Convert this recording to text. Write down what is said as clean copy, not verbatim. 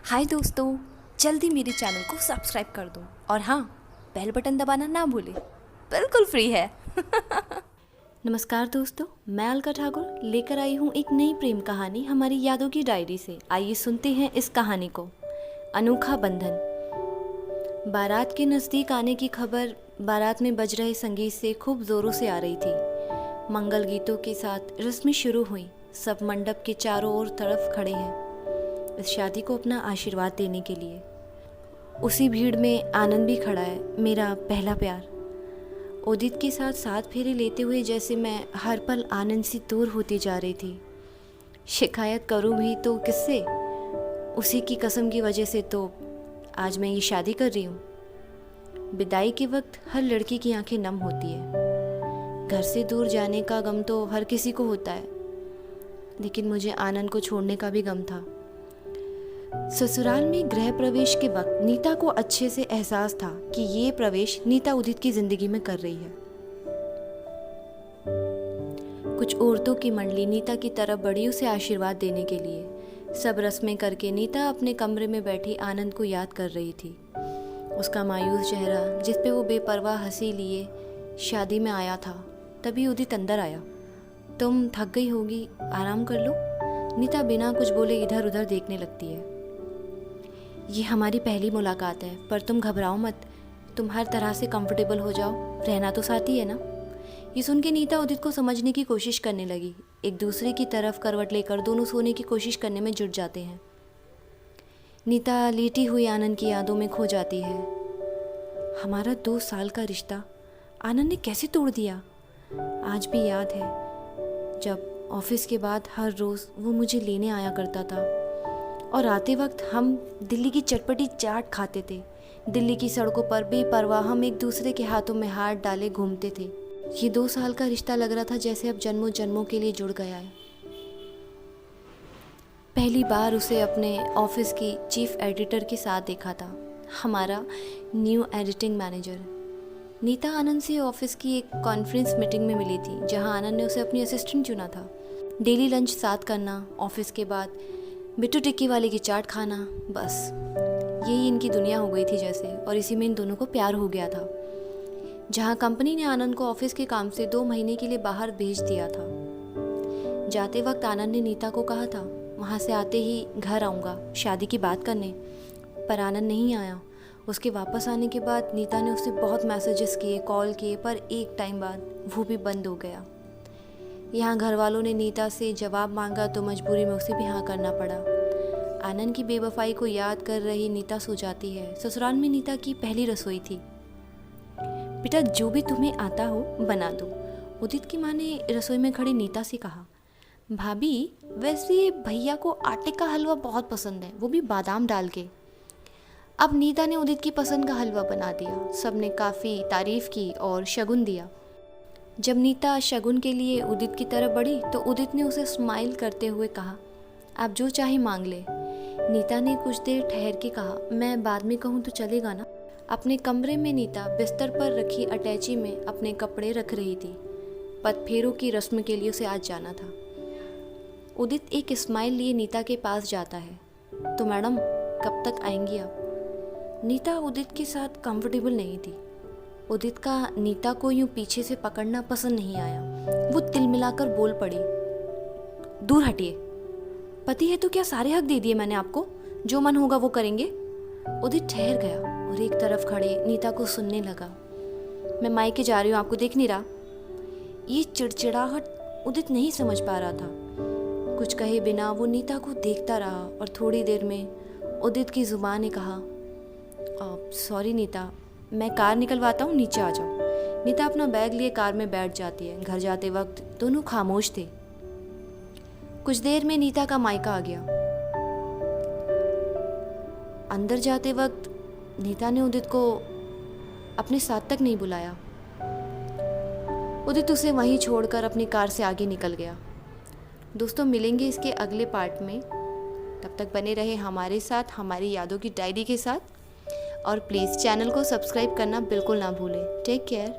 हाय दोस्तों, जल्दी मेरे चैनल को सब्सक्राइब कर दो और हाँ, बेल बटन दबाना ना भूले, बिल्कुल फ्री है। नमस्कार दोस्तों, मैं अलका ठाकुर लेकर आई हूँ एक नई प्रेम कहानी हमारी यादों की डायरी से। आइए सुनते हैं इस कहानी को। अनोखा बंधन। बारात के नज़दीक आने की खबर बारात में बज रहे संगीत से खूब ज़ोरों से आ रही थी। मंगल गीतों के साथ रस्में शुरू हुई। सब मंडप के चारों ओर तरफ खड़े हैं इस शादी को अपना आशीर्वाद देने के लिए। उसी भीड़ में आनंद भी खड़ा है, मेरा पहला प्यार। उदित के साथ 7 फेरे लेते हुए जैसे मैं हर पल आनंद से दूर होती जा रही थी। शिकायत करूं भी तो किससे? उसी की कसम की वजह से तो आज मैं ये शादी कर रही हूँ। विदाई के वक्त हर लड़की की आंखें नम होती है। घर से दूर जाने का गम तो हर किसी को होता है, लेकिन मुझे आनंद को छोड़ने का भी गम था। ससुराल में गृह प्रवेश के वक्त नीता को अच्छे से एहसास था कि ये प्रवेश नीता उदित की जिंदगी में कर रही है। कुछ औरतों की मंडली नीता की तरफ बढ़ी उसे आशीर्वाद देने के लिए। सब रस्में करके नीता अपने कमरे में बैठी आनंद को याद कर रही थी। उसका मायूस चेहरा जिस पे वो बेपरवाह हंसी लिए शादी में आया था। तभी उदित अंदर आया। तुम थक गई होगी, आराम कर लो। नीता बिना कुछ बोले इधर उधर देखने लगती है। ये हमारी पहली मुलाकात है, पर तुम घबराओ मत। तुम हर तरह से कंफर्टेबल हो जाओ, रहना तो साथ ही है ना। ये सुन के नीता उदित को समझने की कोशिश करने लगी। एक दूसरे की तरफ करवट लेकर दोनों सोने की कोशिश करने में जुट जाते हैं। नीता लेटी हुई आनंद की यादों में खो जाती है। हमारा 2 साल का रिश्ता आनंद ने कैसे तोड़ दिया, आज भी याद है। जब ऑफिस के बाद हर रोज़ वो मुझे लेने आया करता था और आते वक्त हम दिल्ली की चटपटी चाट खाते थे। दिल्ली की सड़कों पर बेपरवाह हम एक दूसरे के हाथों में हाथ डाले घूमते थे। ये 2 साल का रिश्ता लग रहा था जैसे अब जन्मों जन्मों के लिए जुड़ गया है। पहली बार उसे अपने ऑफिस की चीफ एडिटर के साथ देखा था, हमारा न्यू एडिटिंग मैनेजर। नीता आनंद से ऑफिस की एक कॉन्फ्रेंस मीटिंग में मिली थी, जहां आनंद ने उसे अपनी असिस्टेंट चुना था। डेली लंच साथ करना, ऑफिस के बाद बिट्टू टिक्की वाले की चाट खाना, बस यही इनकी दुनिया हो गई थी जैसे। और इसी में इन दोनों को प्यार हो गया था। जहां कंपनी ने आनंद को ऑफिस के काम से 2 महीने के लिए बाहर भेज दिया था। जाते वक्त आनंद ने नीता को कहा था वहां से आते ही घर आऊँगा शादी की बात करने, पर आनंद नहीं आया। उसके वापस आने के बाद नीता ने उसे बहुत मैसेजेस किए, कॉल किए, पर एक टाइम बाद वो भी बंद हो गया। यहाँ घर वालों ने नीता से जवाब मांगा तो मजबूरी में उसे भी हाँ करना पड़ा। आनंद की बेवफाई को याद कर रही नीता सो जाती है। ससुराल में नीता की पहली रसोई थी। बेटा, जो भी तुम्हें आता हो बना दो, उदित की माँ ने रसोई में खड़ी नीता से कहा। भाभी, वैसे भैया को आटे का हलवा बहुत पसंद है, वो भी बादाम डाल के। अब नीता ने उदित की पसंद का हलवा बना दिया। सबने काफ़ी तारीफ की और शगुन दिया। जब नीता शगुन के लिए उदित की तरफ बढ़ी तो उदित ने उसे स्माइल करते हुए कहा, आप जो चाहे मांग ले। नीता ने कुछ देर ठहर के कहा, मैं बाद में कहूँ तो चलेगा ना। अपने कमरे में नीता बिस्तर पर रखी अटैची में अपने कपड़े रख रही थी। पदफेरों की रस्म के लिए उसे आज जाना था। उदित एक स्माइल लिए नीता के पास जाता है। तो मैडम, कब तक आएंगी आप? नीता उदित के साथ कंफर्टेबल नहीं थी। उदित का नीता को यूं पीछे से पकड़ना पसंद नहीं आया। वो तिलमिलाकर बोल पड़ी, दूर हटिए। पति है तो क्या सारे हक दे दिए मैंने आपको? जो मन होगा वो करेंगे। उदित ठहर गया और एक तरफ खड़े नीता को सुनने लगा। मैं मायके जा रही हूँ, आपको देख नहीं रहा? ये चिड़चिड़ाहट उदित नहीं समझ पा रहा था। कुछ कहे बिना वो नीता को देखता रहा और थोड़ी देर में उदित की जुबान ने कहा, सॉरी नीता, मैं कार निकलवाता हूँ, नीचे आ जाओ। नीता अपना बैग लिए कार में बैठ जाती है। घर जाते वक्त दोनों खामोश थे। कुछ देर में नीता का मायका आ गया। अंदर जाते वक्त नीता ने उदित को अपने साथ तक नहीं बुलाया। उदित उसे वहीं छोड़कर अपनी कार से आगे निकल गया। दोस्तों, मिलेंगे इसके अगले पार्ट में। तब तक बने रहे हमारे साथ, हमारी यादों की डायरी के साथ। और प्लीज़ चैनल को सब्सक्राइब करना बिल्कुल ना भूलें। Take care.